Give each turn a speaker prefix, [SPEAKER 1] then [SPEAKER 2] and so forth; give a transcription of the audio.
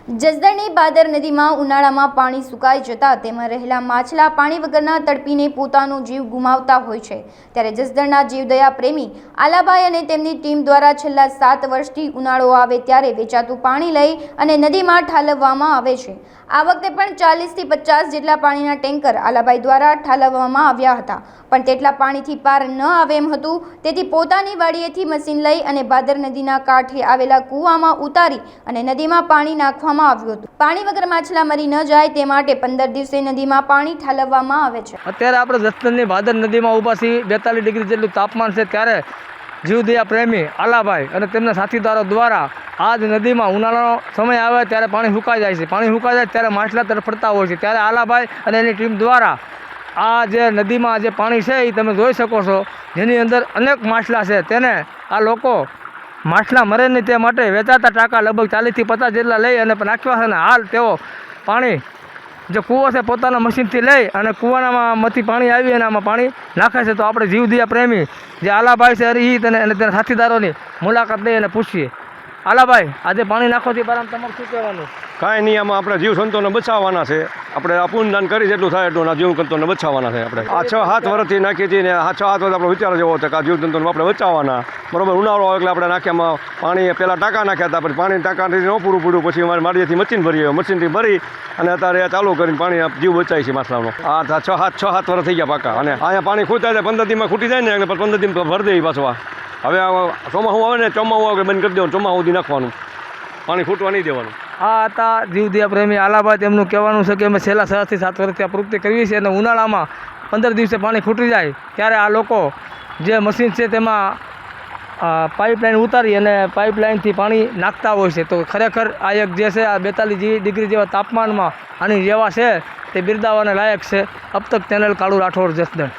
[SPEAKER 1] જસદણની ભાદર નદીમાં ઉનાળામાં પાણી સુકાઈ જતા તેમાં રહેલા માછલા પાણી વગરના તડપીને પોતાનો જીવ ગુમાવતા હોય છે। ત્યારે જસદણના જીવદયા પ્રેમી આલાભાઈ અને તેમની ટીમ દ્વારા છેલ્લા 7 વર્ષથી ઉનાળો આવે ત્યારે વેચાતું પાણી લઈ અને નદીમાં ઠાલવવામાં આવે છે। આ વખતે પણ 40 થી 50 જેટલા પાણીના ટેન્કર આલાભાઈ દ્વારા ઠાલવવામાં આવ્યા હતા, પણ તેટલા પાણીથી પાર ન આવે એમ હતું। તેથી પોતાની વાડીએથી મશીન લઈ અને ભાદર નદીના કાંઠે આવેલા કૂવામાં ઉતારી અને નદીમાં પાણી નાખવામાં આવ્યું હતું। પાણી વગર માછલા મરી ન જાય તે માટે 15 દિવસે નદીમાં પાણી ઠાલવવામાં આવે છે।
[SPEAKER 2] અત્યારે આપણે જસદણની ભાદર નદીમાં ઊભા છીએ। 42 ડિગ્રી જેટલું તાપમાન છે, ત્યારે જીવદયા પ્રેમી આલાભાઈ અને તેમના સાથીદારો દ્વારા આ જ નદીમાં ઉનાળાનો સમય આવે ત્યારે પાણી સુકાઈ જાય છે। પાણી સુકાઈ જાય ત્યારે માછલા તરફડતા હોય છે, ત્યારે આલાભાઈ અને એની ટીમ દ્વારા આ જે નદીમાં જે પાણી છે એ તમે જોઈ શકો છો, જેની અંદર અનેક માછલા છે, તેને આ લોકો માછલા મરે નહીં તે માટે વેચાતા ટાંકા લગભગ 40 થી 50 જેટલા લઈ અને નાખ્યા છે। અને હાલ તેઓ પાણી જે કૂવો છે પોતાના મશીનથી લઈ અને કૂવાનામાંથી પાણી આવી અને આમાં પાણી નાખે છે। તો આપણે જીવદયા પ્રેમી જે આલાભાઈ છે એ અને તેના સાથીદારોની મુલાકાત લઈ અને પૂછીએ। આલાભાઈ, આજે પાણી નાખવાથી બારામાં તમારે શું કહેવાનું?
[SPEAKER 3] કાંઈ નહીં, આમાં આપણે જીવ સંતોને બચાવવાના છે। આપણે આ પુણ્યદાન કરી જેટલું થાય એટલું જીવ સંતોને બચાવવાના છે। આપણે આ 6-7 વર્ષથી નાખી હતી ને આ 6-7 વર્ષ આપણો વિચાર જેવો છે કે આ જીવ જંતુને આપણે બચાવવાના। બરોબર, ઉનાળો આવે એટલે આપણે નાખ્યામાં પાણી પહેલાં ટાંકા નાખ્યા હતા, પછી પાણી ટાંકાથી ન પૂરું પડ્યું, પછી અમારે માળીએથી મશીન ભરીએ, મશીનથી ભરી અને અત્યારે ચાલુ કરીને પાણી જીવ બચાવી છે માછલાનો। આ 6-7 વર્ષ થઈ ગયા પાકા, અને અહીંયા પાણી ખૂટતા જાય 15 દીમાં ખૂટી જાય ને એટલે 15 દીમ ભરી દઈએ પાછવા। હવે ચોમાસું આવે ને, ચોમાસું આવે બંધ કરી દેવાનું, ચોમાસું સુધી નાખવાનું, પાણી ખૂટવા નહીં દેવાનું।
[SPEAKER 2] આ હતા જીવદયા પ્રેમી આલાભાઈ। તેમનું કહેવાનું છે કે અમે છેલ્લા 6 થી 7 વર્ષથી આ પ્રવૃત્તિ કરવી છે, અને ઉનાળામાં 15 દિવસે પાણી ખૂટી જાય ત્યારે આ લોકો જે મશીન છે તેમાં પાઇપલાઇન ઉતારી અને પાઇપલાઇનથી પાણી નાખતા હોય છે। તો ખરેખર આ એક જે છે આ 42 ડિગ્રી જેવા તાપમાનમાં આની જેવા છે તે બિરદાવાને લાયક છે। અબ તક ચેનલ કાળુ રાઠોડ, જસદણ।